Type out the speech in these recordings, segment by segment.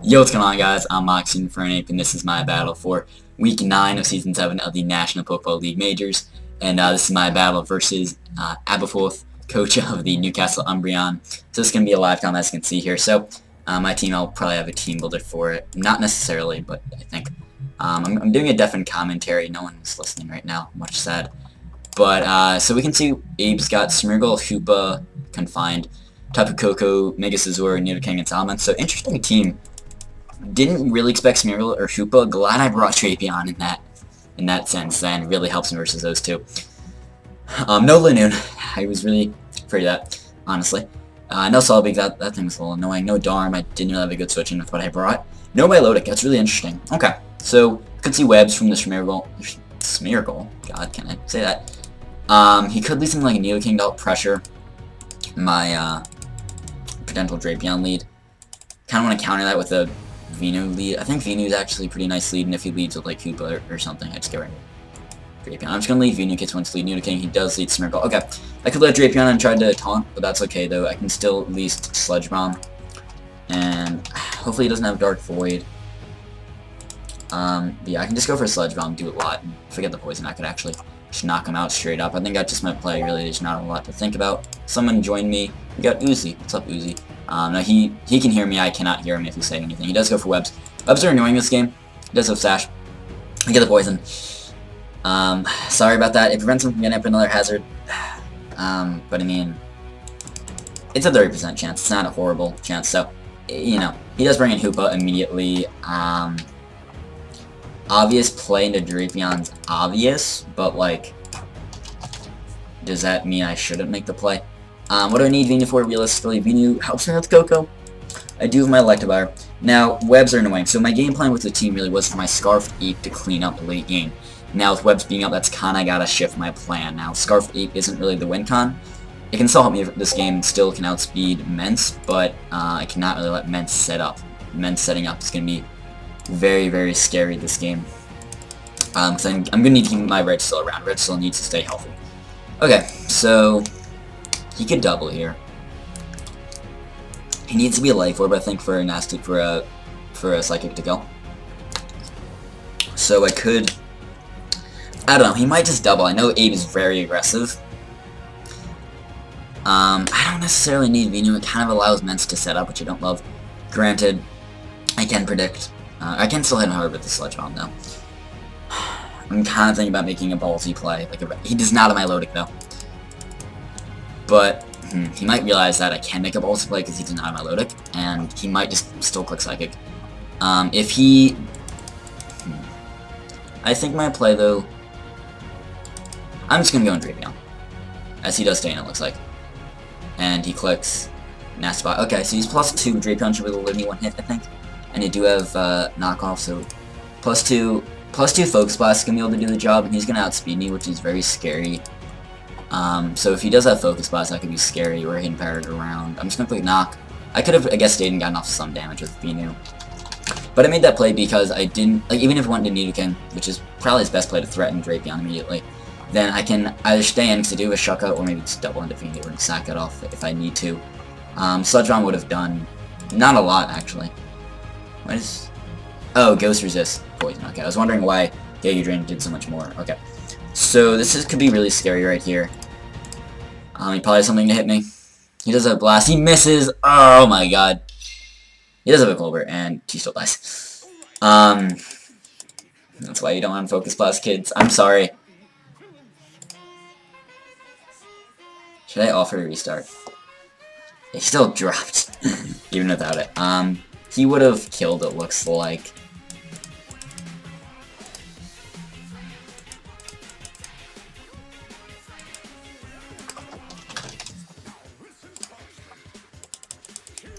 Yo, what's going on, guys? I'm Moxie for an Ape, and this is my battle for Week 9 of Season 7 of the National Football League Majors. And this is my battle versus Aberforth, coach of the Newcastle Umbreon. So this is going to be a live count, as you can see here. So my team, I'll probably have a team builder for it. Not necessarily, but I think. I'm doing a deafened commentary. No one's listening right now. Much sad. But, so we can see Abe's got Smeargle, Hoopa, Confined, Tapu Koko, Mega Scizor, Nidoking, and Salmon. So interesting team. Didn't really expect Smeargle or Hoopa. Glad I brought Drapion in that sense. Then really helps me versus those two. No Lanoon. I was really afraid of that, honestly. No Solbeak, that thing was a little annoying. No Darm. I didn't really have a good switch in with what I brought. No Milotic. That's really interesting. Okay, so you could see webs from the Smeargle. Smeargle. God, can I say that? He could leave something like a Nidoking to help pressure my potential Drapion lead. Kind of want to counter that with a Venu lead. I think Venu is actually a pretty nice lead, and if he leads with like Hoopa or something, I'd just get rid of Drapion. I'm just going to leave Venu gets one to lead Nidoking. He does lead Smeargle. Okay, I could let Drapion and try to taunt, but that's okay though. I can still at least Sludge Bomb. And hopefully he doesn't have Dark Void. But yeah, I can just go for a Sludge Bomb, do a lot, and forget the poison. I could actually just knock him out straight up. I think that's just my play, really. There's not a lot to think about. Someone joined me. We got Uzi. What's up, Uzi? Now he can hear me. I cannot hear him if he's saying anything. He does go for webs. Webs are annoying this game. He does have Sash. I get the poison. Sorry about that. It prevents him from getting up another hazard. But I mean, it's a 30% chance. It's not a horrible chance. So, you know, he does bring in Hoopa immediately. Obvious play into Drapion's obvious, but like, does that mean I shouldn't make the play? What do I need Venu for realistically? Venu helps me with Coco. I do have my Electivire. Now, webs are annoying, so my game plan with the team really was for my Scarfed Ape to clean up late game. Now, with webs being up, that's kinda gotta shift my plan. Now, Scarfed Ape isn't really the win con. It can still help me this game, still can outspeed Mence, but I cannot really let Mence set up. Mence setting up is gonna be very, very scary this game. Because I'm gonna need to keep my Registeel around. Registeel needs to stay healthy. Okay, so he could double here. He needs to be a Life Orb, I think, for a nasty for a Psychic to go. So I could, I don't know. He might just double. I know Abe is very aggressive. I don't necessarily need Venu. It kind of allows Mence to set up, which I don't love. Granted, I can predict. I can still hit him hard with the Sludge Bomb, though. I'm kind of thinking about making a ballsy play. He does not have my Milotic, though. But he might realize that I can make a ballsy play because he does not have my Milotic, and he might just still click Psychic. If he... I think my play, though... I'm just going to go in Drapion. As he does stay in, it looks like. And he clicks Nasty Bot. Okay, so he's +2. Drapion should be able to live me one hit, I think. And you do have knockoff, so +2 Focus Blast is going to be able to do the job, and he's going to outspeed me, which is very scary. So if he does have Focus Blast, that could be scary, or Hidden Power around. I'm just going to click Knock. I could have, I guess, stayed and gotten off some damage with Venu. But I made that play because I didn't, like, even if it went into Nidoking, which is probably his best play to threaten Drapion immediately, then I can either stay in because I do a Shucka, or maybe just double into Venu and sack it off if I need to. Sludge Bomb would have done not a lot, actually. What is... Oh, Ghost Resist Poison. Okay, I was wondering why Giga Drain did so much more. Okay. So this could be really scary right here. He probably has something to hit me. He does have a Blast. He misses! Oh my god. He does have a Clover, and he still dies. That's why you don't want Focus Blast, kids. I'm sorry. Should I offer a restart? He still dropped, even without it. He would have killed, it looks like.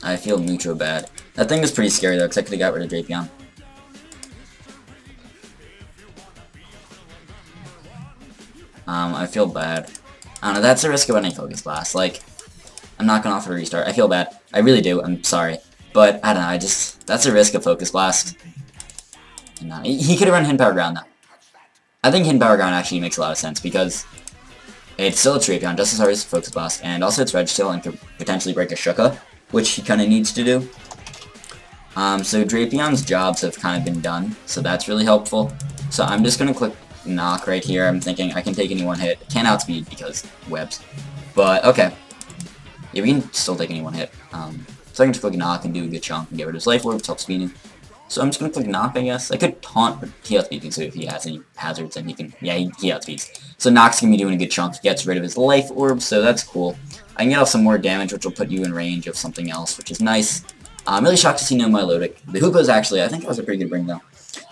I feel Mucho bad. That thing was pretty scary though, because I could have got rid of Drapion. I feel bad. I don't know, that's the risk of any Focus Blast. Like, I'm not gonna offer a restart. I feel bad. I really do. I'm sorry. But, I don't know, that's a risk of Focus Blast. No, he could have run Hidden Power Ground, though. I think Hidden Power Ground actually makes a lot of sense, because it's still a Drapion, just as hard as Focus Blast, and also it's Registeel and could potentially break a Shucka, which he kind of needs to do. So Drapion's jobs have kind of been done, so that's really helpful. So I'm just going to click knock right here. I'm thinking I can take any one hit. Can't outspeed because webs. But, okay. Yeah, we can still take any one hit. So I can just click knock and do a good chunk and get rid of his life orb, help speeding. So I'm just going to click knock, I guess. I could taunt, but he outspeeds, so if he has any hazards, then he can, yeah, he outspeeds. So Nock's going to be doing a good chunk. He gets rid of his life orb, so that's cool. I can get off some more damage, which will put you in range of something else, which is nice. I'm really shocked to see no Milotic. The Hoopa's actually, I think that was a pretty good bring, though.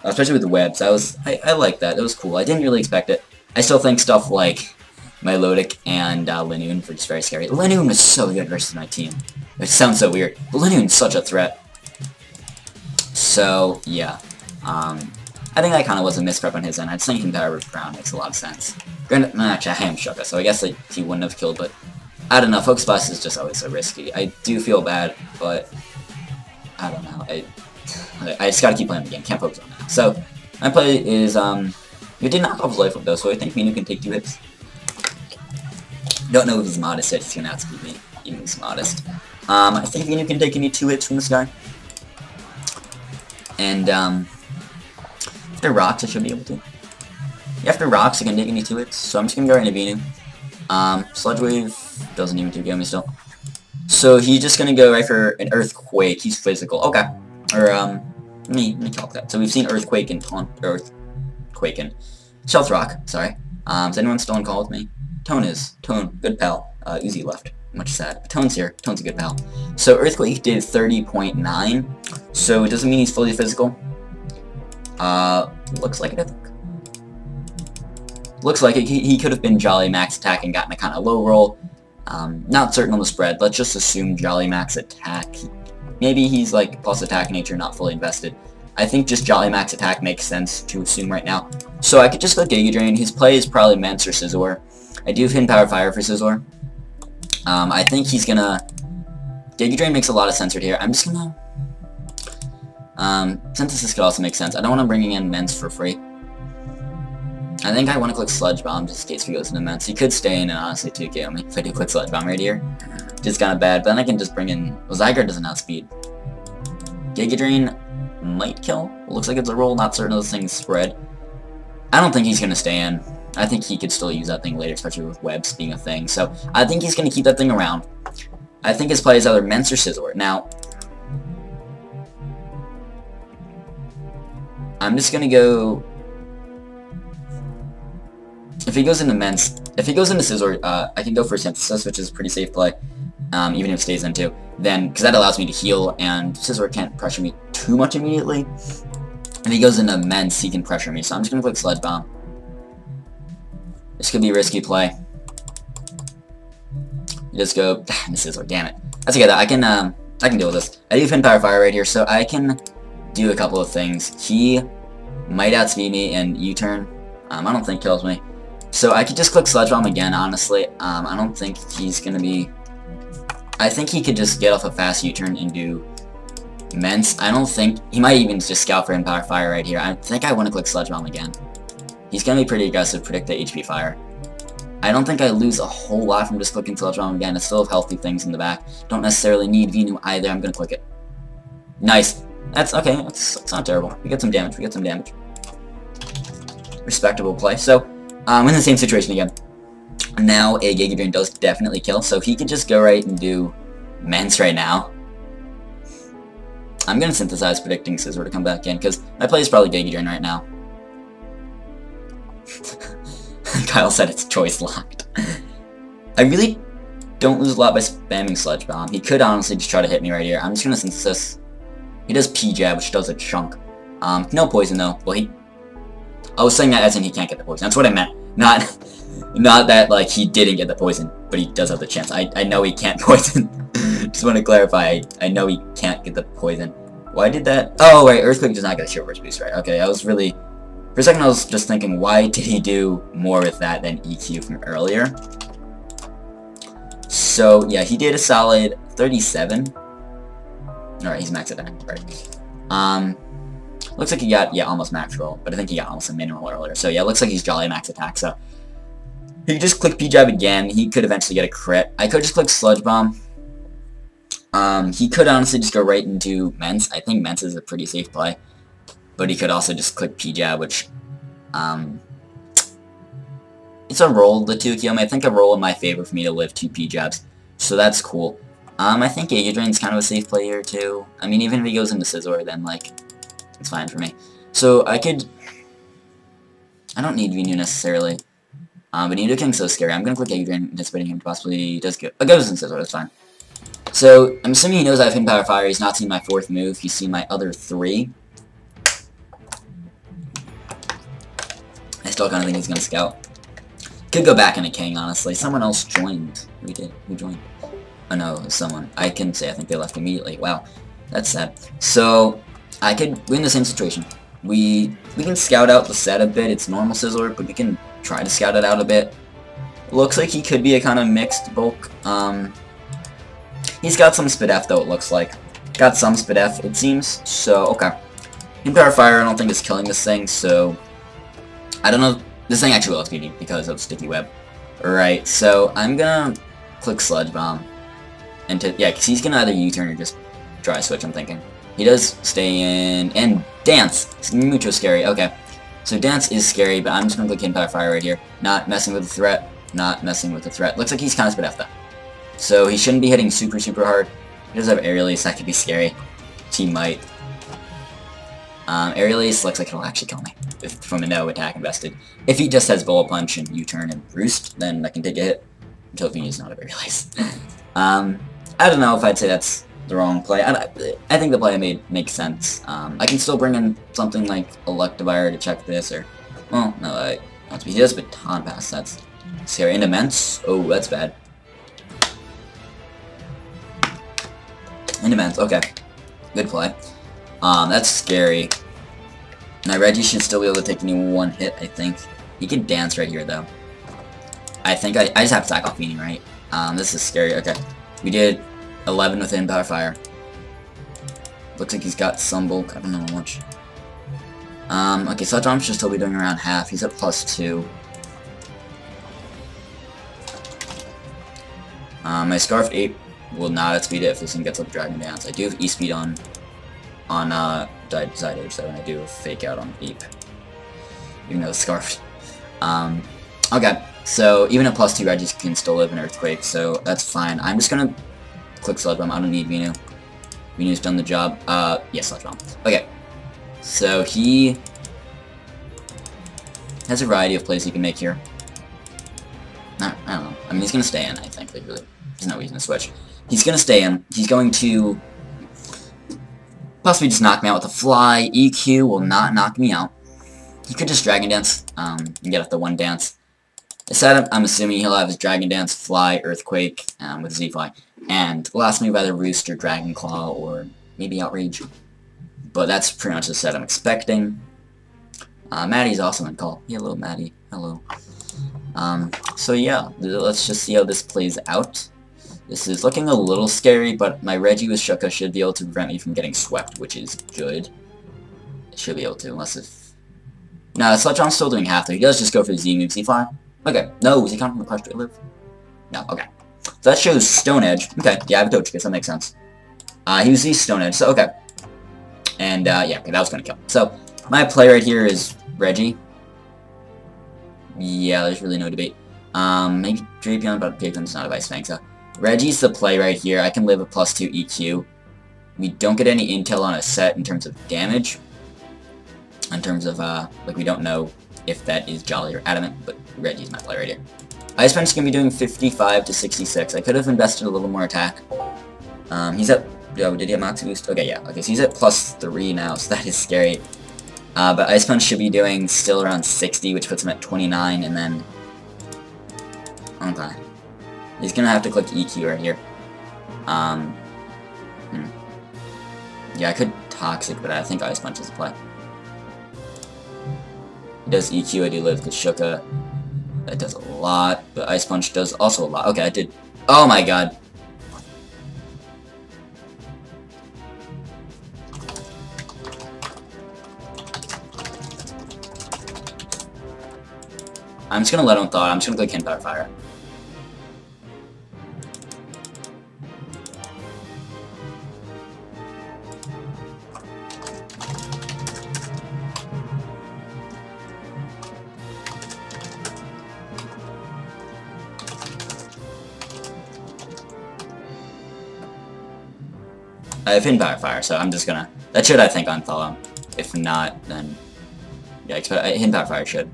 Especially with the webs. I like that. That was cool. I didn't really expect it. I still think stuff like Milotic and Linoon were just very scary. Linoon was so good versus my team. It sounds so weird, but Linoon's such a threat. So, yeah. I think that kind of was a misprep on his end. I'd say Power with Ground makes a lot of sense. Granted, actually, I am Shucka, so I guess like, he wouldn't have killed, but I don't know. Focus Blast is just always so risky. I do feel bad, but I don't know. I just gotta keep playing the game. Can't focus on that. So, my play is, we did knock off his life orb though, so I think Minu can take 2 hits. Don't know if he's modest yet. He's gonna outspeed me, even if he's modest. I think Minu can take any 2 hits from this guy. And, after rocks, I should be able to. Yeah, after rocks, I can take any 2 hits, so I'm just gonna go right into Venu. Sludge Wave doesn't even 2-go me still. So he's just gonna go right for an Earthquake. He's physical. Okay. Or, let me talk that. So we've seen Earthquake and Earthquake and Stealth Rock, sorry. Is anyone still on call with me? Tone is. Tone, good pal. Uzi left. Much sad. But Tone's here. Tone's a good pal. So Earthquake did 30.9. So it doesn't mean he's fully physical. Looks like it, I think. Looks like it. He could have been Jolly Max Attack and gotten a kind of low roll. Not certain on the spread. Let's just assume Jolly Max Attack. Maybe he's like plus attack nature, not fully invested. I think just Jolly Max Attack makes sense to assume right now. So I could just go Giga Drain. His play is probably Mence or Scizor. I do have Hidden Power Fire for Scizor. I think he's gonna... Giga Drain makes a lot of sense right here. I'm just gonna... Synthesis could also make sense. I don't want him bringing in Mence for free. I think I want to click Sludge Bomb just in case he goes into Mence. He could stay in and honestly 2-KO me if I do click Sludge Bomb right here. Just kind of bad, but then I can just bring in... Well, Zygarde doesn't outspeed. Giga Drain might kill. Looks like it's a roll, not certain those things spread. I don't think he's going to stay in. I think he could still use that thing later, especially with webs being a thing. So I think he's going to keep that thing around. I think his play is either Mence or Scizor. Now, I'm just going to go... If he goes into Mence, if he goes into Scizor, I can go for Synthesis, which is a pretty safe play, even if it stays into. Then, because that allows me to heal, and Scizor can't pressure me too much immediately. If he goes into Mence, he can pressure me, so I'm just going to click Sludge Bomb. This could be a risky play. Just go, into Scizor, damn it. That's okay, though. I can deal with this. I do have Hidden Power Fire right here, so I can do a couple of things. He might outspeed me and U-turn. I don't think kills me. So I could just click Sludge Bomb again, honestly. I don't think he's going to be... I think he could just get off a fast U-turn and do Mence. I don't think... He might even just scout for Hidden Power Fire right here. I think I want to click Sludge Bomb again. He's going to be pretty aggressive, predict the HP Fire. I don't think I lose a whole lot from just clicking Sludge Bomb again. I still have healthy things in the back. Don't necessarily need Venu either. I'm going to click it. Nice. That's okay. That's not terrible. We get some damage. We get some damage. Respectable play. So, in the same situation again. Now, a Giga Drain does definitely kill, so he could just go right and do Mence right now. I'm going to synthesize predicting Scizor to come back in, because my play is probably Giga Drain right now. Kyle said it's choice locked. I really don't lose a lot by spamming Sludge Bomb. He could honestly just try to hit me right here. I'm just going to synthesis. He does P-Jab, which does a chunk. No poison, though. Well, I was saying that as in he can't get the poison. That's what I meant. Not that, like, he didn't get the poison, but he does have the chance. I know he can't poison. Just want to clarify. I know he can't get the poison. Why did that? Oh, right. Earthquake does not get a Shield Burst boost, right? Okay, I was really... For a second, I was just thinking, why did he do more with that than EQ from earlier? So, yeah, he did a solid 37. Alright, he's max attack, right. Looks like he got, yeah, almost max roll, but I think he got almost a minimal earlier. So, yeah, it looks like he's Jolly max attack, so... He could just click P-Jab again. He could eventually get a crit. I could just click Sludge Bomb. He could honestly just go right into Mence. I think Mence is a pretty safe play. But he could also just click P-Jab, which, it's a roll, the 2 Kiyomi. I think a roll in my favor for me to live 2 P-Jabs. So that's cool. I think Giga Drain's kind of a safe play here, too. I mean, even if he goes into Scizor, then, like, it's fine for me. So I don't need Venu necessarily. But Nidoking's so scary. I'm gonna click Giga Drain, anticipating him to possibly goes in Scizor, that's fine. So, I'm assuming he knows I have Hidden Power Fire. He's not seen my 4th move. He's seen my other 3. I still kind of think he's gonna Scout. Could go back into King, honestly. Someone else joined. We did. Who joined? Oh no, someone. I can say I think they left immediately. Wow. That's sad. So, we're in the same situation. We can Scout out the set a bit. It's normal Scizor, but we can try to Scout it out a bit. Looks like he could be a kind of mixed bulk. He's got some Spit F though, it looks like. Got some Spit F, it seems. So, okay. Power Fire I don't think is killing this thing, so I don't know. This thing actually will SPD because of Sticky Web. Alright, so I'm gonna click Sludge Bomb. Yeah, because he's gonna either U-turn or just Dry Switch, I'm thinking. He does stay in, and Dance! It's mucho scary, okay. So Dance is scary, but I'm just gonna click Hidden Power Fire right here. Not messing with the threat, not messing with the threat. Looks like he's kind of Spit F though. So he shouldn't be hitting super, super hard. He does have Aerial Ace, that could be scary. He might. Aerial Ace looks like it'll actually kill me from a no attack invested. If he just has Bullet Punch and U-turn and Roost, then I can take a hit. Until he is not a Aerial Ace. I don't know if I'd say that's the wrong play. I think the play I made makes sense. I can still bring in something like Electivire to check this, or... Well, no, he does Baton Pass, that's scary. And Immense? Oh, that's bad. And Immense, okay. Good play. That's scary. My Reggie should still be able to take any 1 hit, I think. He can Dance right here, though. I think I just have to attack off Meaning, right? This is scary. Okay. We did 11 with Power Fire. Looks like he's got some bulk. I don't know how much. Okay, Sludge Bomb should still be doing around half. He's at +2. My Scarf 8 will not outspeed it if this thing gets up Dragon Dance. I do have E-Speed on Side Edge, though, and I do have Fake Out on Eep. Even though it's Scarfed. Okay, so even at +2, Reggie can still live in Earthquake, so that's fine. I'm just gonna click Sludge Bomb. I don't need Venu. Venu's done the job. Yes, Sludge Bomb. Okay, so he has a variety of plays he can make here. I don't know. I mean, he's gonna stay in, I think. Like, really, there's no reason to switch. He's gonna stay in. He's going to possibly just knock me out with a Fly. EQ will not knock me out. He could just Dragon Dance, and get off the 1 dance. Instead, I'm assuming he'll have his Dragon Dance, Fly, Earthquake, with Z-Fly. And last move either Roost or Dragon Claw, or maybe Outrage. But that's pretty much the set I'm expecting. Maddie's awesome in call. Hello, Maddie. Hello. So yeah, let's just see how this plays out. This is looking a little scary, but my Reggie with Shuka should be able to prevent me from getting swept, which is good. It should be able to, unless if... No, Sludge Bomb's still doing half, though. He does just go for the Z move, Z-Fly. Okay, no, is he counting the Crush to live? No, okay. So that shows Stone Edge. Okay, yeah, I have Togekiss, that makes sense. He was the Stone Edge, so okay. And, yeah, okay, that was gonna kill. So, my play right here is Reggie. Yeah, there's really no debate. Maybe Drapion, but Dragon's not a Vice Fang, so... Reggie's the play right here. I can live a +2 EQ. We don't get any intel on a set in terms of damage. In terms of, like, we don't know if that is Jolly or Adamant, but Reggie's my play right here. Ice Punch is going to be doing 55 to 66. I could have invested a little more attack. He's at... Oh, did he have Moxie Boost? Okay, yeah. Okay, so he's at +3 now, so that is scary. But Ice Punch should be doing still around 60, which puts him at 29, and then... Okay. He's gonna have to click EQ right here. Yeah, I could Toxic, but I think Ice Punch is a play. He does EQ, I do live because Shuka. That does a lot, but Ice Punch does also a lot. Okay, I did... Oh my god. I'm just gonna let him thaw. I'm just gonna click Power Fire. I have hidden power fire, so I'm just gonna... That should, I think, unthaw him. If not, then... Yikes, but hidden power fire should.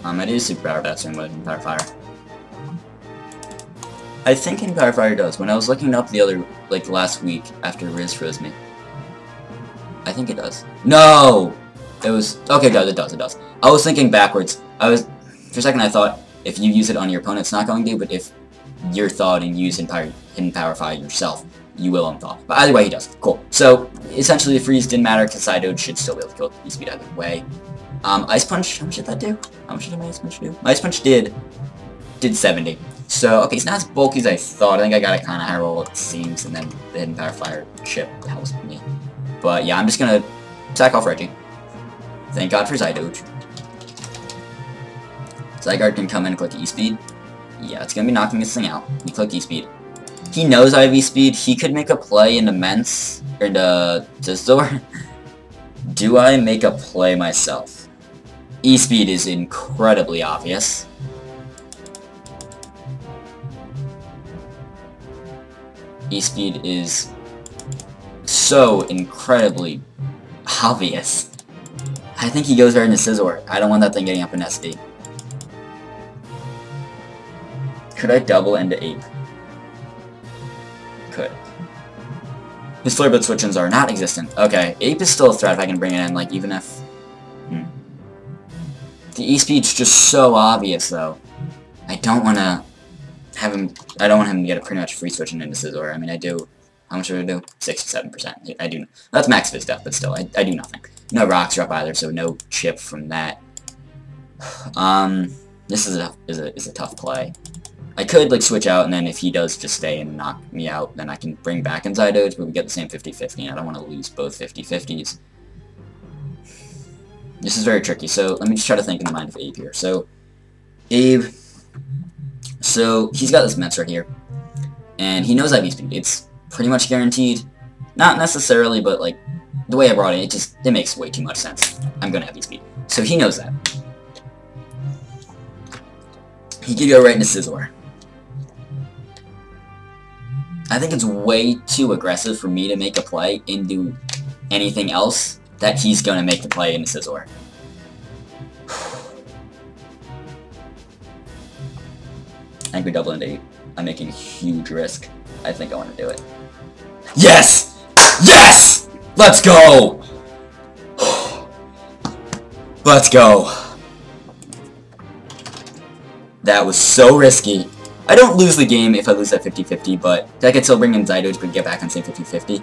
I do super power that swing with hidden power fire. I think hidden power fire does. When I was looking up the other, like, last week after Riz froze me. I think it does. No! It was... Okay, it does. I was thinking backwards. For a second I thought if you use it on your opponent, it's not going to, but if you're thawed and use hidden power fire yourself, you will unthaw. But either way, he does. Cool. So, essentially, the freeze didn't matter, because Psydude should still be able to kill E-Speed either way. Ice Punch, how much did that do? How much did my Ice Punch do? My Ice Punch did 70. So, okay, it's not as bulky as I thought. I think I got it kind of high roll, it seems, and then the hidden power fire chip helps me. But yeah, I'm just gonna sack off Reggie. Thank God for Psydude. Zygarde can come in and click E-Speed. Yeah, it's gonna be knocking this thing out. We click E-Speed. He knows I have E-Speed. He could make a play into Mence, or into Scizor. Do I make a play myself? E-Speed is incredibly obvious. E-Speed is so incredibly obvious. I think he goes right into Scizor. I don't want that thing getting up in SD. Could I double into Ape? Could. His Flare Blitz switch-ins are not existent. Okay, Ape is still a threat if I can bring it in, like, even if... The E-Speed's just so obvious, though. I don't want to have him... I don't want him to get a pretty much free switching into Scizor. I mean, I do... How much do I do? 67%. I do... That's max Fizz stuff, but still, I do nothing. No Rocks drop either, so no chip from that. This is a tough play. I could, like, switch out, and then if he does just stay and knock me out, then I can bring back in Psydude, but we get the same 50-50, and I don't want to lose both 50-50s. This is very tricky, so let me just try to think in the mind of Abe here. So, Abe... So, he's got this Mence right here, and he knows I have E-Speed. It's pretty much guaranteed. Not necessarily, but, like, the way I brought it, it makes way too much sense. I'm gonna have E-Speed. So, he knows that. He could go right into Scizor. I think it's way too aggressive for me to make a play into anything else that he's going to make the play into Scizor. I think we double into 8. I'm making a huge risk. I think I want to do it. Yes! Yes! Let's go! Let's go. That was so risky. I don't lose the game if I lose that 50-50, but I could still bring in Psydude to get back on same 50-50.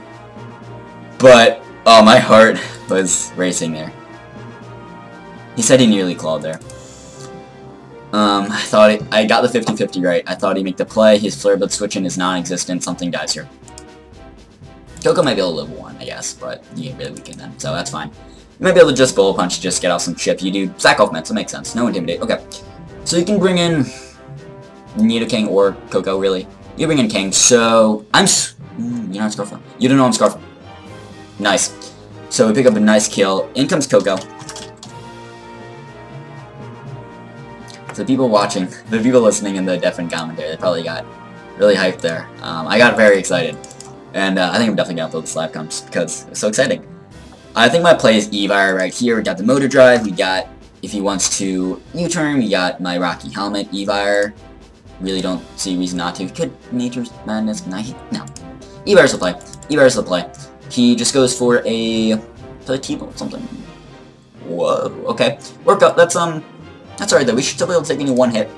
But, oh, my heart was racing there. He said he nearly clawed there. I got the 50-50 right. I thought he'd make the play. His Flare Blitz switch-in is non-existent. Something dies here. Coco might be able to live 1, I guess, but you get really weakened then, so that's fine. You might be able to just Bullet Punch, just get out some chip. You do sack off Mence, that makes sense. No Intimidate. Okay. So you can bring in Nidoking or Coco, really. You bring in King, so you're not Scarf. You don't know I'm Scarf. Nice. So we pick up a nice kill. In comes Coco. So people watching, the people listening in the deafened commentary, they probably got really hyped there. I got very excited. And I think I'm definitely gonna upload the slap comes because it's so exciting. I think my play is Evire right here. We got the Motor Drive, we got, if he wants to U-turn, we got my Rocky Helmet, Evire. Really don't see a reason not to. Could Nature's Madness, can I hit? No. Evire's the play. Evire's the play. He just goes for a T-Bolt something. Whoa, okay. Work up, that's alright though. We should still be able to take any one hit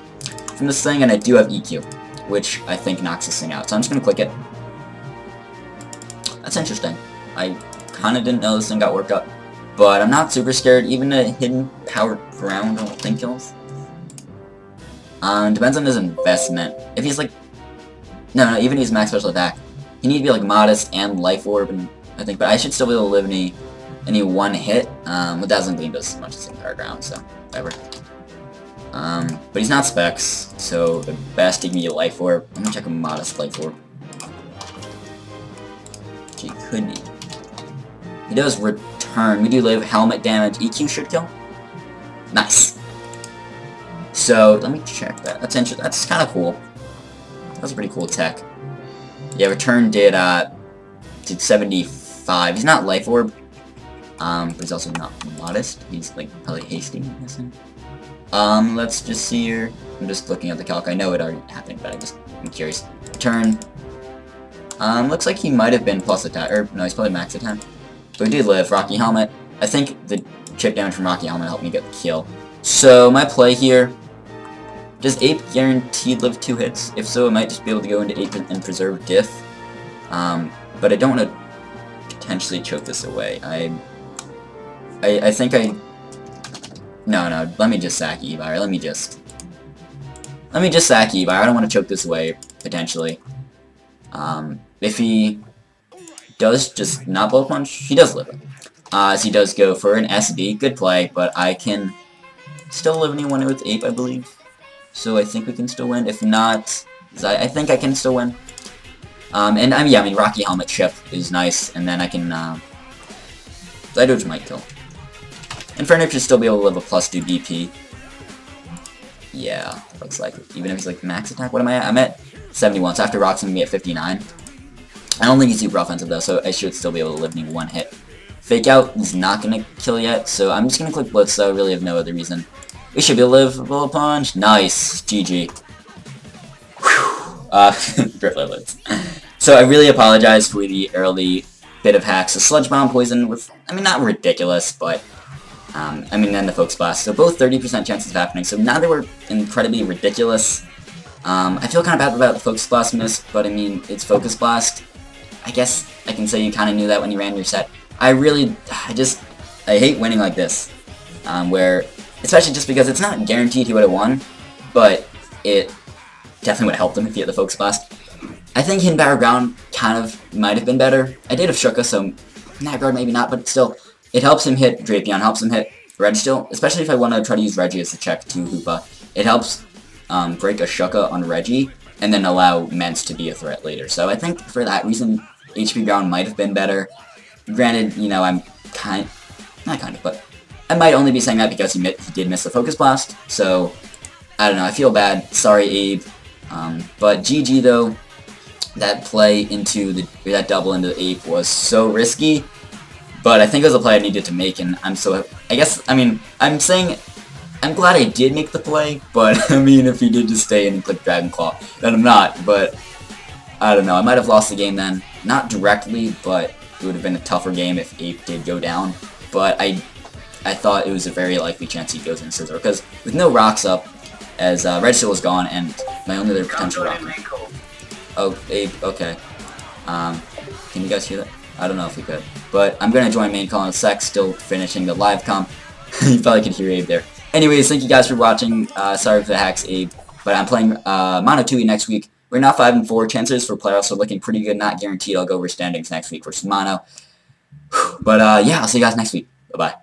from this thing, and I do have EQ, which I think knocks this thing out. So I'm just gonna click it. That's interesting. I kinda didn't know this thing got worked up. But I'm not super scared. Even a hidden power ground I don't think kills. Depends on his investment. If he's like... No, even his max special attack. He needs to be like modest and life orb, and I think, but I should still be able to live any one hit. With Dazzling Gleam does much the same power ground, so whatever. But he's not specs, so the best he can be a life orb. I'm gonna check a modest life orb. He could be. He does return. We do live. Helmet damage. EQ should kill. Nice. So, let me check that. That's interesting. That's kind of cool. That's a pretty cool tech. Yeah, return did 75. He's not Life Orb. But he's also not modest. He's, like, probably hasty, I'm guessing. Let's just see here. I'm just looking at the calc. I know it already happened, but I'm curious. Return. Looks like he might have been plus attack, or no, he's probably max attack. But we did live. Rocky Helmet. I think the chip damage from Rocky Helmet helped me get the kill. So, my play here, does Ape guaranteed live 2 hits? If so, I might just be able to go into Ape and preserve Diff. But I don't want to potentially choke this away. I think no, let me just sack Evire. Let me just sack Evire. I don't want to choke this away, potentially. If he does just not blow punch, he does live it. So he does go for an SB. Good play, but I can still live anyone with Ape, I believe. So I think we can still win. If not, I think I can still win. And yeah, I mean, Rocky Helmet chip is nice, and then I can, Zydoge might kill. And Fernip should still be able to live a +2 DP. Yeah, looks like it. Even if he's like max attack, what am I at? I'm at 71, so after Rock's gonna be at 59. I don't think he's super offensive though, so I should still be able to live me 1 hit. Fake Out is not gonna kill yet, so I'm just gonna click Blitz, so I really have no other reason. We should be able to live a Bullet Punch. Nice. GG. Blitz. So I really apologize for the early bit of hacks. The Sludge Bomb Poison was, I mean, not ridiculous, but, I mean, then the Focus Blast. So both 30% chances of happening, so neither were incredibly ridiculous. I feel kind of bad about the Focus Blast miss, but I mean, it's Focus Blast. I guess I can say you kind of knew that when you ran your set. I hate winning like this, where, especially just because it's not guaranteed he would have won, but it definitely would have helped him if he had the Focus Blast. I think Hidden Battleground kind of might have been better. I did have Shuka, so in that regard maybe not, but still, it helps him hit Drapion, helps him hit Registeel, especially if I want to try to use Reggie as a check to Hoopa. It helps break a Shuka on Reggie, and then allow Mence to be a threat later. So I think for that reason, HP Ground might have been better. Granted, you know, I'm but I might only be saying that because he did miss the Focus Blast, so I don't know, I feel bad. Sorry, Abe. But GG though, that play into that double into the Ape was so risky, but I think it was a play I needed to make, and I'm glad I did make the play, but I mean, if he did just stay and click Dragon Claw, then I'm not, but I don't know, I might have lost the game then. Not directly, but it would have been a tougher game if Ape did go down, but I thought it was a very likely chance he goes in Scizor, because with no rocks up, as Registeel was gone, and my only other potential rock. Oh, Ape, okay. Can you guys hear that? I don't know if we could, but I'm going to join main call in a sec, still finishing the live comp. You probably could hear Abe there. Anyways, thank you guys for watching. Sorry for the hacks, Abe, but I'm playing Mono 2E next week. We're now 5-4. Chances for playoffs are looking pretty good. Not guaranteed I'll go over standings next week versus Mono. But yeah, I'll see you guys next week. Bye-bye.